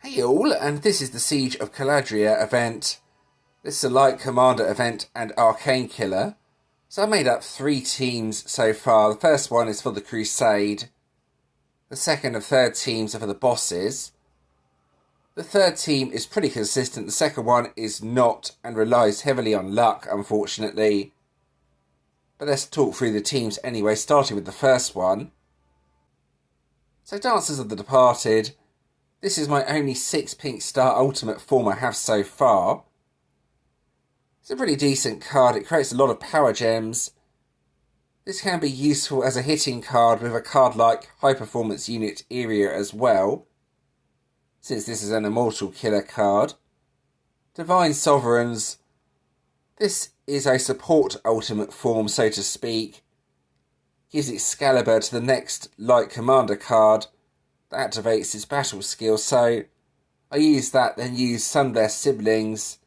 Hey all, and this is the Siege of Caladria event. This is a Light Commander event and Arcane Killer. So I made up 3 teams so far. The first one is for the Crusade. The second and third teams are for the bosses. The third team is pretty consistent. The second one is not and relies heavily on luck, unfortunately. But let's talk through the teams anyway, starting with the first one. So Dancers of the Departed. This is my only 6 pink star ultimate form I have so far. It's a pretty decent card. It creates a lot of power gems. This can be useful as a hitting card with a card like High Performance Unit Area as well, since this is an Immortal Killer card. Divine Sovereigns. This is a support ultimate form, so to speak. Gives Excalibur to the next Light Commander card that activates its battle skill, so I use that, then use Sunblessed Siblings.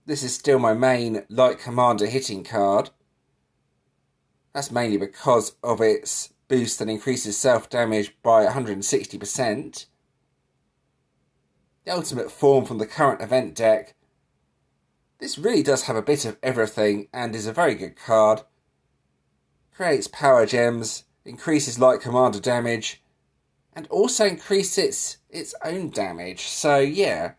This is still my main Light Commander hitting card. That's mainly because of its boost that increases self-damage by 160%. The ultimate form from the current event deck. This really does have a bit of everything and is a very good card. Creates power gems, increases Light Commander damage, and also increases its own damage. So yeah,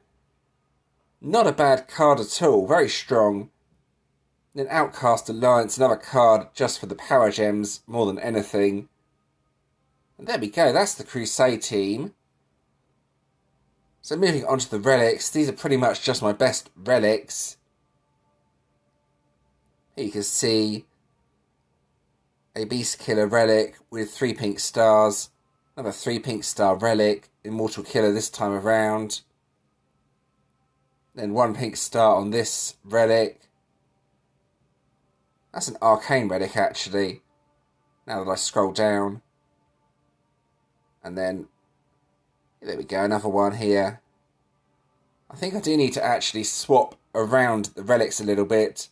not a bad card at all, very strong. Then Outcast Alliance, another card just for the power gems more than anything. And there we go, that's the Crusade team. So moving on to the relics, these are pretty much just my best relics. Here you can see a Beast Killer relic with 3 pink stars. Another 3 pink star relic, Immortal Killer this time around. Then 1 pink star on this relic. That's an Arcane relic actually, now that I scroll down. And then, there we go, another one here. I think I do need to actually swap around the relics a little bit.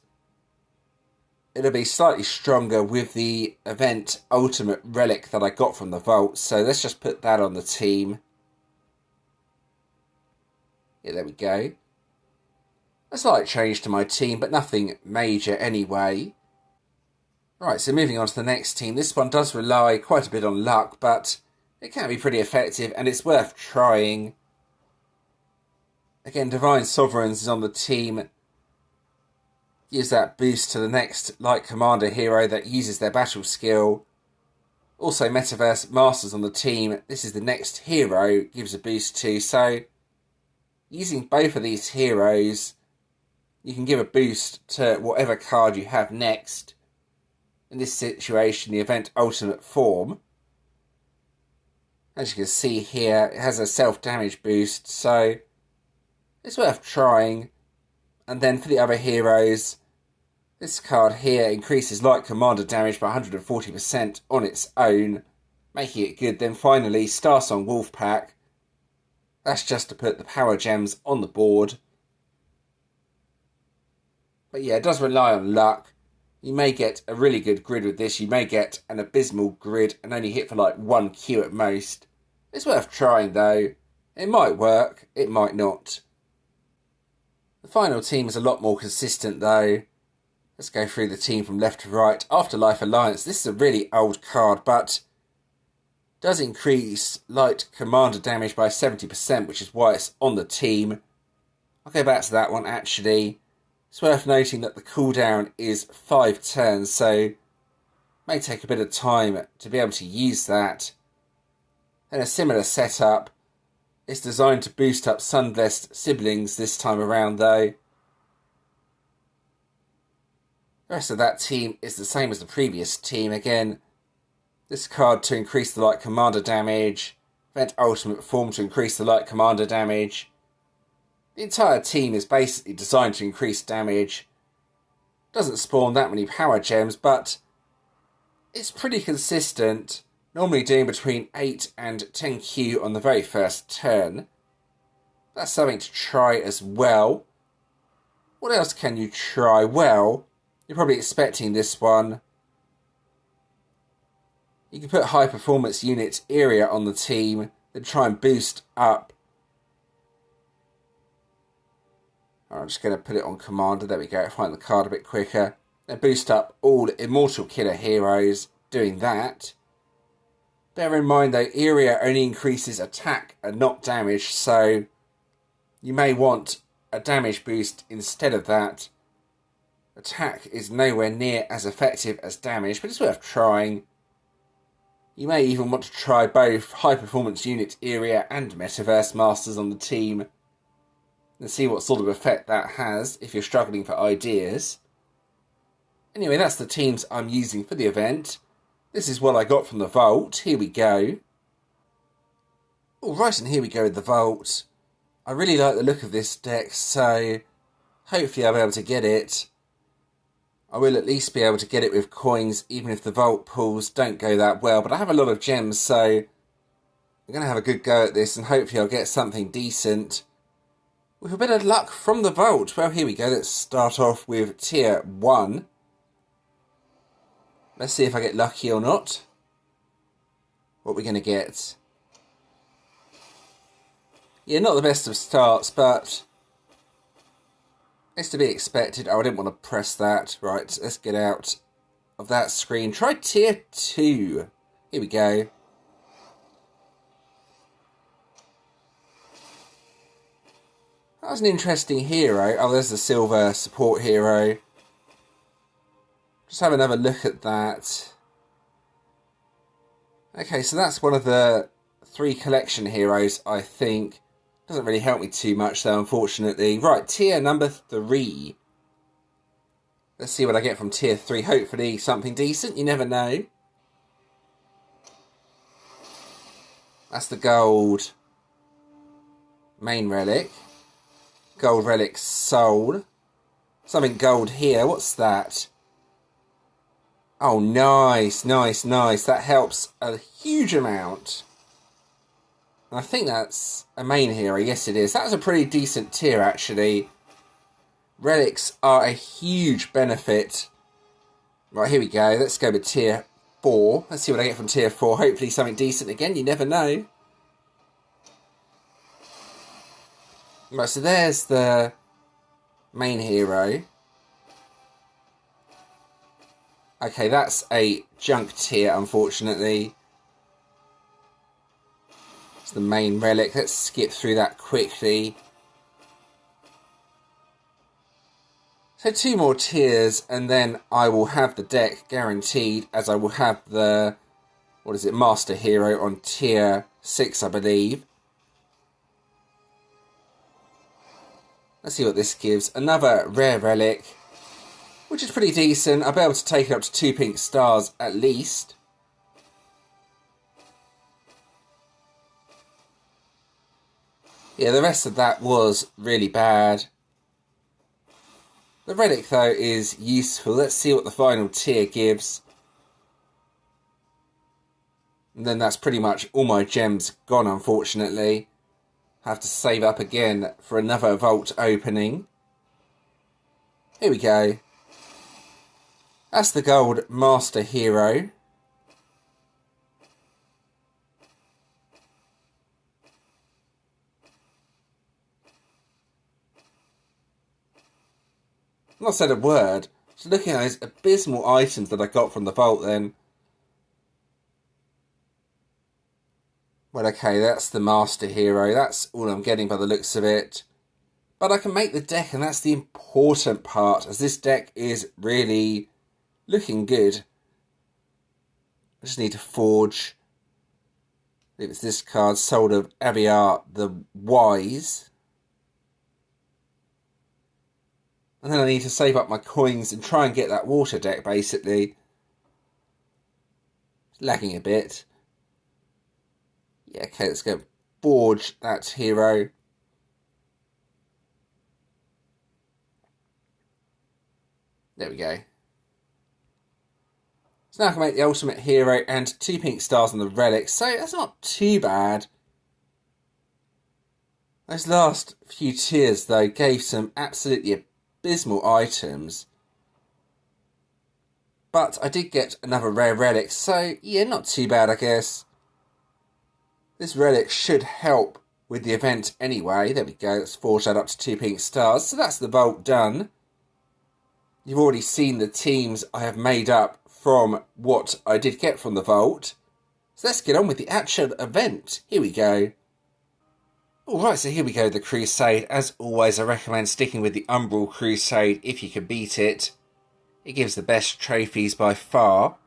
It'll be slightly stronger with the event ultimate relic that I got from the vault. So let's just put that on the team. Yeah, there we go. A slight change to my team, but nothing major anyway. Right, so moving on to the next team. This one does rely quite a bit on luck, but it can be pretty effective and it's worth trying. Again, Divine Sovereigns is on the team. Gives that boost to the next Light Commander hero that uses their battle skill. Also Metaverse Masters on the team. This is the next hero gives a boost to. So using both of these heroes, you can give a boost to whatever card you have next. In this situation, the event ultimate form. As you can see here, it has a self-damage boost, so it's worth trying. And then for the other heroes, this card here increases Light Commander damage by 140% on its own, making it good. Then finally, Starsong Wolfpack. That's just to put the power gems on the board. But yeah, it does rely on luck. You may get a really good grid with this. You may get an abysmal grid and only hit for like 1 Q at most. It's worth trying though. It might work, it might not. The final team is a lot more consistent though. Let's go through the team from left to right. Afterlife Alliance. This is a really old card, but does increase Light Commander damage by 70%, which is why it's on the team. I'll go back to that one actually. It's worth noting that the cooldown is 5 turns, so it may take a bit of time to be able to use that. Then a similar setup. It's designed to boost up Sunblessed Siblings this time around though. The rest of that team is the same as the previous team. Again, this card to increase the Light Commander damage. Event Ultimate form to increase the Light Commander damage. The entire team is basically designed to increase damage. Doesn't spawn that many power gems, but it's pretty consistent. Normally doing between 8 and 10Q on the very first turn. That's something to try as well. What else can you try? Well, you're probably expecting this one. You can put High Performance Unit Area on the team, then try and boost up I'm just going to put it on commander. There we go. Find the card a bit quicker. Then boost up all immortal killer heroes. Doing that. Bear in mind though, area only increases attack and not damage, so you may want a damage boost instead of that. Attack is nowhere near as effective as damage, but it's worth trying. You may even want to try both high performance unit area and metaverse masters on the team and see what sort of effect that has if you're struggling for ideas. Anyway, that's the teams I'm using for the event. This is what I got from the vault. Here we go. Alright, and here we go with the vault. I really like the look of this deck, so hopefully I'll be able to get it. I will at least be able to get it with coins, even if the vault pulls don't go that well. But I have a lot of gems, so I'm going to have a good go at this, and hopefully I'll get something decent. With a bit of luck from the vault. Well, here we go. Let's start off with tier 1. Let's see if I get lucky or not. What we're going to get. Yeah, not the best of starts, but it's to be expected. Oh, I didn't want to press that. Right, let's get out of that screen. Try tier 2. Here we go. That was an interesting hero. Oh, there's the silver support hero. Just have another look at that. Okay, so that's one of the 3 collection heroes, I think. Doesn't really help me too much, though, unfortunately. Right, tier number 3. Let's see what I get from tier 3. Hopefully something decent. You never know. That's the gold main relic. Gold relic soul. Something gold here. What's that? Oh, nice, nice, nice. That helps a huge amount. And I think that's a main hero. Yes, it is. That's a pretty decent tier, actually. Relics are a huge benefit. Right, here we go. Let's go with tier 4. Let's see what I get from tier 4. Hopefully something decent again. You never know. Right, so there's the main hero. Okay, that's a junk tier, unfortunately. It's the main relic. Let's skip through that quickly. So 2 more tiers, and then I will have the deck guaranteed, as I will have the, Master Hero on tier 6, I believe. Let's see what this gives. Another rare relic, which is pretty decent. I'll be able to take it up to 2 pink stars at least. Yeah, the rest of that was really bad. The relic, though, is useful. Let's see what the final tier gives. And then that's pretty much all my gems gone, unfortunately. Have to save up again for another vault opening. Here we go. That's the gold Master Hero. Not said a word. Just looking at those abysmal items that I got from the vault then. Well, okay, that's the Master Hero. That's all I'm getting by the looks of it. But I can make the deck, and that's the important part, as this deck is really looking good. I just need to forge. I believe it's this card, Soul of Aviar the Wise. And then I need to save up my coins and try and get that water deck, basically. It's lagging a bit. Yeah, okay, let's go forge that hero. There we go. So now I can make the ultimate hero and 2 pink stars on the relics, so that's not too bad. Those last few tiers, though, gave some absolutely abysmal items. But I did get another rare relic, so yeah, not too bad, I guess. This relic should help with the event anyway. There we go. Let's forge that up to 2 pink stars. So that's the vault done. You've already seen the teams I have made up from what I did get from the vault. So let's get on with the actual event. Here we go. Alright, so here we go, the Crusade. As always, I recommend sticking with the Umbral Crusade if you can beat it. It gives the best trophies by far.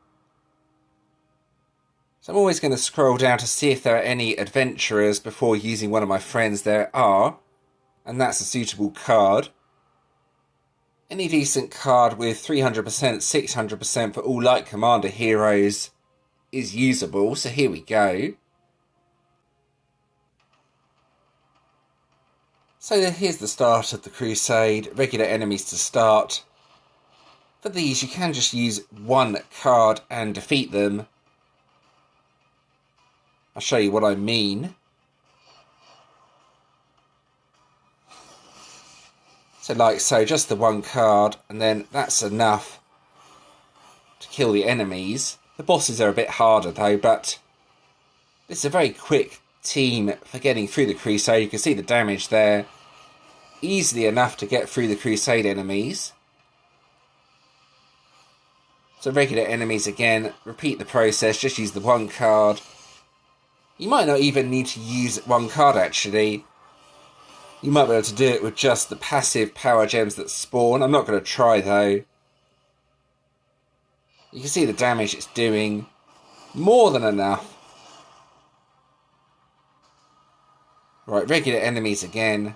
So I'm always going to scroll down to see if there are any adventurers before using one of my friends. There are, and that's a suitable card. Any decent card with 300%, 600% for all Light Commander heroes is usable, so here we go. So here's the start of the Crusade, regular enemies to start. For these you can just use one card and defeat them. I'll show you what I mean. So like so, just the one card, and then that's enough to kill the enemies. The bosses are a bit harder though, but this is a very quick team for getting through the Crusade. You can see the damage there. Easily enough to get through the Crusade enemies. So regular enemies again, repeat the process, just use the one card. You might not even need to use one card actually. You might be able to do it with just the passive power gems that spawn. I'm not going to try though. You can see the damage it's doing. More than enough. Right, regular enemies again.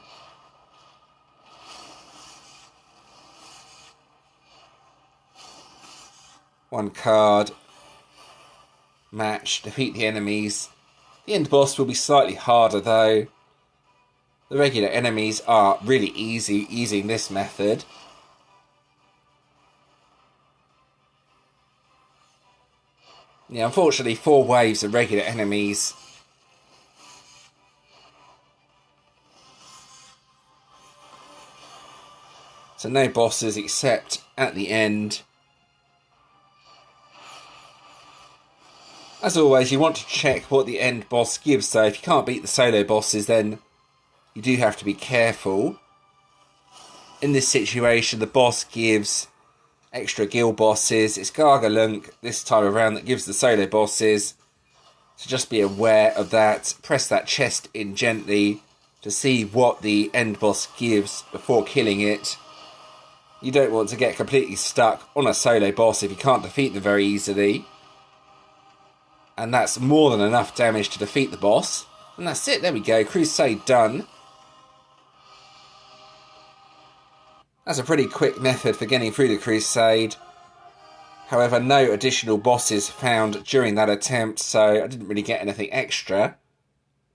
One card. Match, defeat the enemies. The end boss will be slightly harder though. The regular enemies are really easy using this method. Yeah, unfortunately 4 waves of regular enemies. So no bosses except at the end. As always, you want to check what the end boss gives, so if you can't beat the solo bosses, then you do have to be careful. In this situation, the boss gives extra guild bosses. It's Gargalunk this time around that gives the solo bosses. So just be aware of that. Press that chest in gently to see what the end boss gives before killing it. You don't want to get completely stuck on a solo boss if you can't defeat them very easily. And that's more than enough damage to defeat the boss. And that's it, there we go, Crusade done. That's a pretty quick method for getting through the Crusade. However, no additional bosses found during that attempt, so I didn't really get anything extra.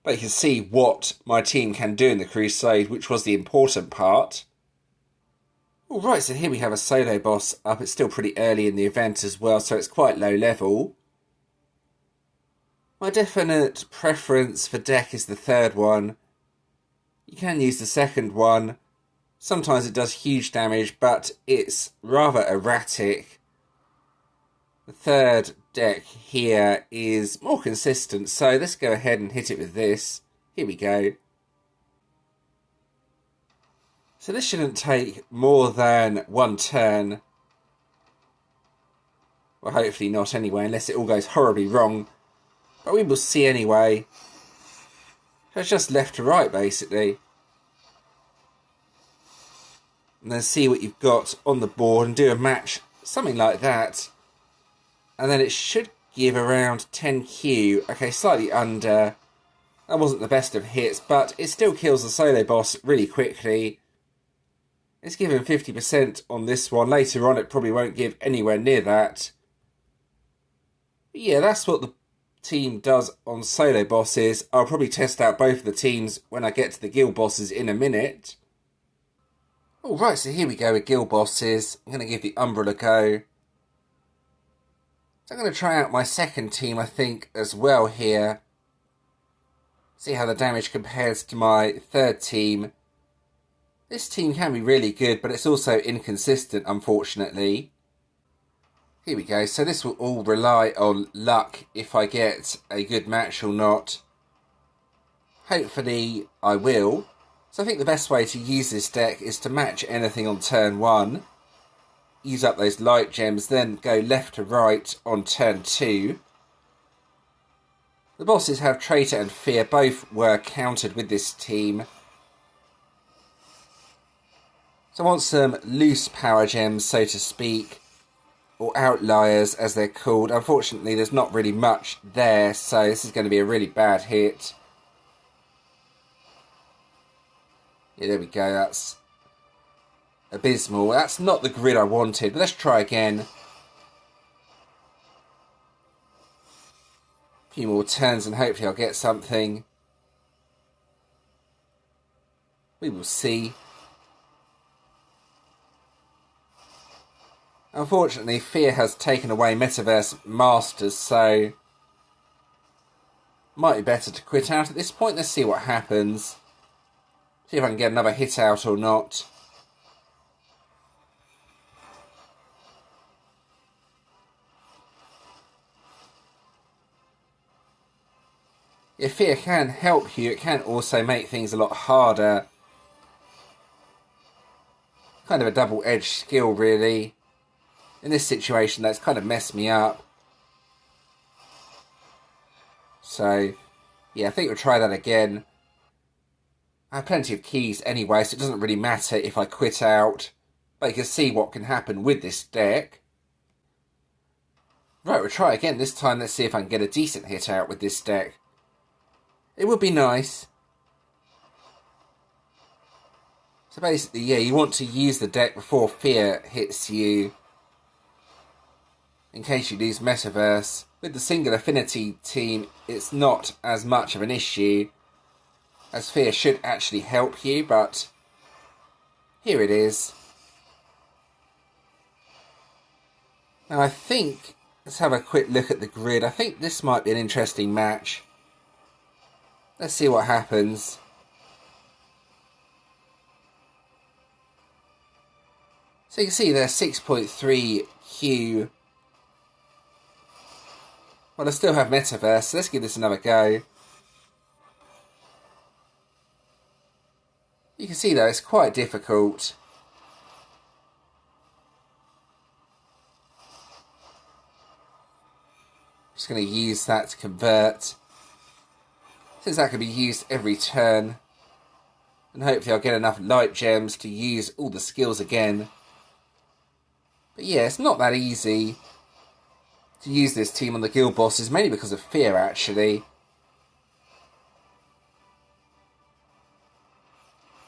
But you can see what my team can do in the Crusade, which was the important part. Alright, so here we have a solo boss up. It's still pretty early in the event as well, so it's quite low level. My definite preference for deck is the third one. You can use the second one. Sometimes it does huge damage, but it's rather erratic. The third deck here is more consistent, so let's go ahead and hit it with this. Here we go. So this shouldn't take more than one turn. Well, hopefully not anyway, unless it all goes horribly wrong. But we will see anyway. So it's just left to right, basically. And then see what you've got on the board and do a match, something like that. And then it should give around 10Q. Okay, slightly under. That wasn't the best of hits, but it still kills the solo boss really quickly. It's given 50% on this one. Later on, it probably won't give anywhere near that. But yeah, that's what the team does on solo bosses. I'll probably test out both of the teams when I get to the guild bosses in a minute. Alright, so here we go with guild bosses. I'm going to give the Umbral a go. So I'm going to try out my second team, I think, as well here. See how the damage compares to my third team. This team can be really good, but it's also inconsistent, unfortunately. Here we go. So this will all rely on luck if I get a good match or not. hopefully I will. So I think the best way to use this deck is to match anything on turn 1. Use up those light gems, then go left to right on turn 2. The bosses have Traitor and Fear. Both were countered with this team. So I want some loose power gems, so to speak, or outliers as they're called. Unfortunately, there's not really much there, so this is going to be a really bad hit. Yeah, there we go, that's abysmal. That's not the grid I wanted, but let's try again. A few more turns and hopefully I'll get something. We will see. Unfortunately, Fear has taken away Metaverse Masters, so might be better to quit out at this point. Let's see what happens. See if I can get another hit out or not. If Fear can help you, it can also make things a lot harder. Kind of a double-edged skill, really. In this situation, that's kind of messed me up. So, yeah, I think we'll try that again. I have plenty of keys anyway, so it doesn't really matter if I quit out. But you can see what can happen with this deck. Right, we'll try again. This time, let's see if I can get a decent hit out with this deck. It would be nice. So basically, yeah, you want to use the deck before Fear hits you, in case you lose Metaverse. With the single affinity team, it's not as much of an issue, as Fear should actually help you, but here it is. Now I think, let's have a quick look at the grid. I think this might be an interesting match. Let's see what happens. So you can see there's 6.3 Q. Well, I still have Metaverse, so let's give this another go. You can see though, it's quite difficult. Just going to use that to convert, since that can be used every turn. And hopefully I'll get enough light gems to use all the skills again. But yeah, it's not that easy to use this team on the guild bosses, mainly because of Fear, actually.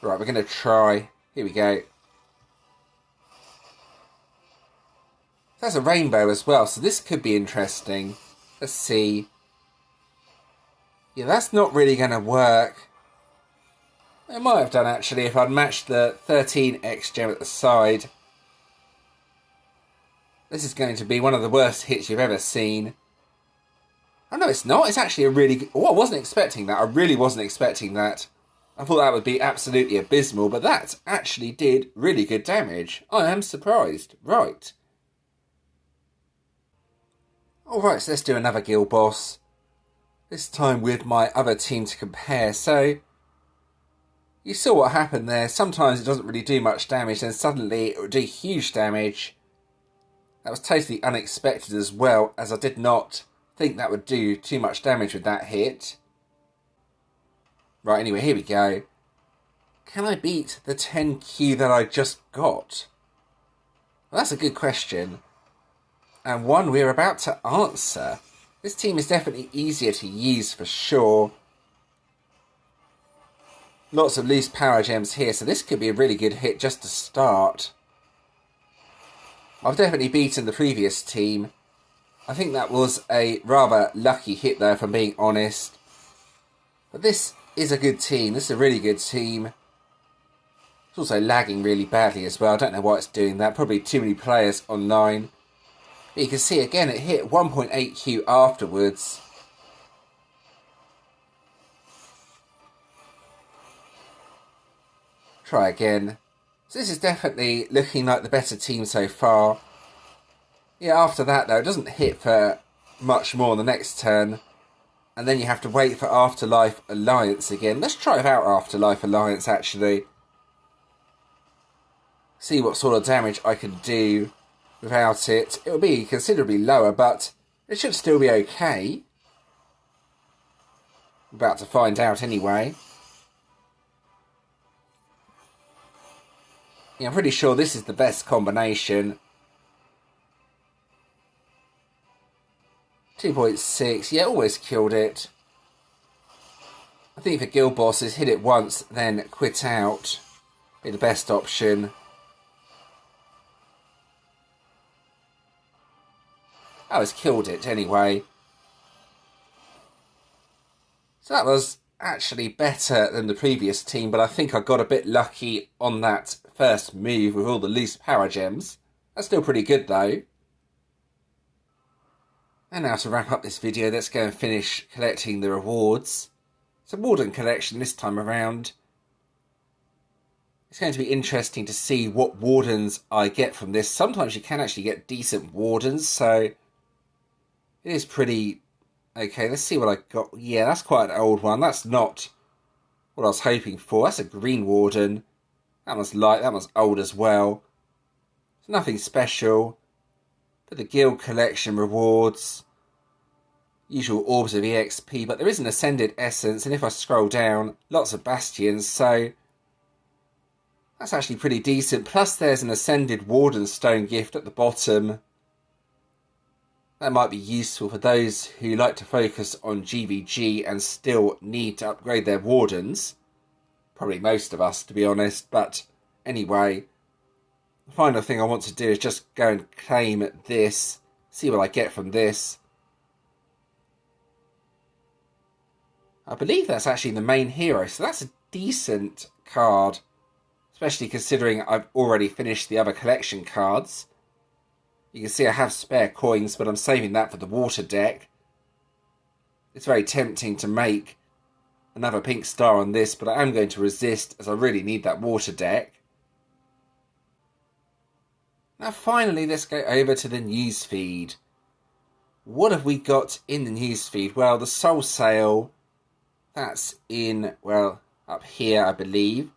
Right, we're going to try. Here we go. That's a rainbow as well, so this could be interesting. Let's see. Yeah, that's not really going to work. It might have done, actually, if I'd matched the 13x gem at the side. This is going to be one of the worst hits you've ever seen. Oh, no, it's not. It's actually a really good... Oh, I wasn't expecting that. I really wasn't expecting that. I thought that would be absolutely abysmal, but that actually did really good damage. I am surprised. Right. Alright, so let's do another guild boss. This time with my other team to compare. So, you saw what happened there. Sometimes it doesn't really do much damage, then suddenly it would do huge damage. That was totally unexpected as well, as I did not think that would do too much damage with that hit. Right, anyway, here we go. Can I beat the 10Q that I just got? Well, that's a good question. And one we're about to answer. This team is definitely easier to use for sure. Lots of loose power gems here, so this could be a really good hit just to start. I've definitely beaten the previous team. I think that was a rather lucky hit though, if I'm being honest. But this is a good team. This is a really good team. It's also lagging really badly as well. I don't know why it's doing that. Probably too many players online. But you can see again, it hit 1.8Q afterwards. Try again. So this is definitely looking like the better team so far. Yeah, after that though, it doesn't hit for much more on the next turn. And then you have to wait for Afterlife Alliance again. Let's try out Afterlife Alliance, actually. See what sort of damage I can do without it. It will be considerably lower, but it should still be okay. I'm about to find out anyway. Yeah, I'm pretty sure this is the best combination. 2.6, yeah, always killed it. I think for guild bosses, hit it once, then quit out. Be the best option. Oh, it's killed it anyway. So that was actually better than the previous team, but I think I got a bit lucky on that first move with all the loose power gems. That's still pretty good though. And now to wrap up this video, let's go and finish collecting the rewards. It's a warden collection this time around. It's going to be interesting to see what wardens I get from this. Sometimes you can actually get decent wardens, so it is pretty okay. Let's see what I got. Yeah, that's quite an old one. That's not what I was hoping for. That's a green warden. That one's light. That one's old as well. It's nothing special. For the guild collection rewards, usual orbs of EXP, but there is an ascended essence, and if I scroll down, lots of bastions, so that's actually pretty decent. Plus there's an ascended warden stone gift at the bottom. That might be useful for those who like to focus on GVG and still need to upgrade their wardens. Probably most of us, to be honest, but anyway. The final thing I want to do is just go and claim this, see what I get from this. I believe that's actually the main hero, so that's a decent card, especially considering I've already finished the other collection cards. You can see I have spare coins, but I'm saving that for the water deck. It's very tempting to make another pink star on this, but I am going to resist as I really need that water deck. Now finally, let's go over to the newsfeed. What have we got in the newsfeed? Well, the Soul Sale, that's in, well, up here, I believe.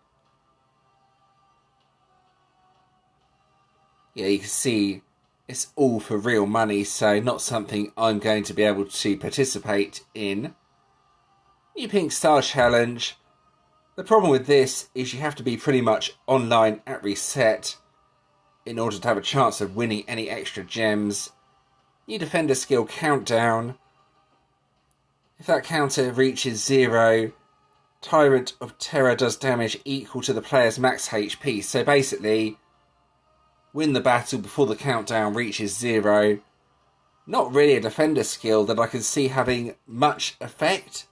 Yeah, you can see it's all for real money, so not something I'm going to be able to participate in. New Pink Star Challenge. The problem with this is you have to be pretty much online at reset in order to have a chance of winning any extra gems. New Defender Skill Countdown. If that counter reaches 0, Tyrant of Terror does damage equal to the player's max HP. So basically, win the battle before the countdown reaches 0. Not really a defender skill that I can see having much effect,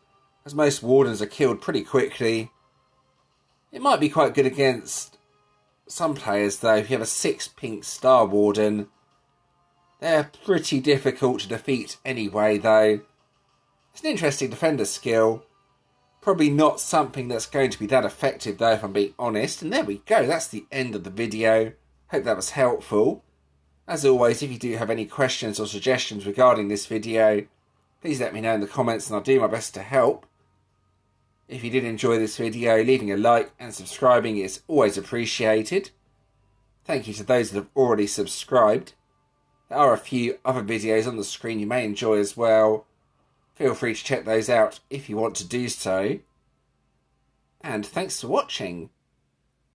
as most wardens are killed pretty quickly. It might be quite good against some players though. If you have a 6 pink star warden, they're pretty difficult to defeat anyway though. It's an interesting defender skill. Probably not something that's going to be that effective though, if I'm being honest. And there we go, that's the end of the video. Hope that was helpful. As always, if you do have any questions or suggestions regarding this video, please let me know in the comments and I'll do my best to help. If you did enjoy this video, leaving a like and subscribing is always appreciated. Thank you to those that have already subscribed. There are a few other videos on the screen you may enjoy as well. Feel free to check those out if you want to do so. And thanks for watching.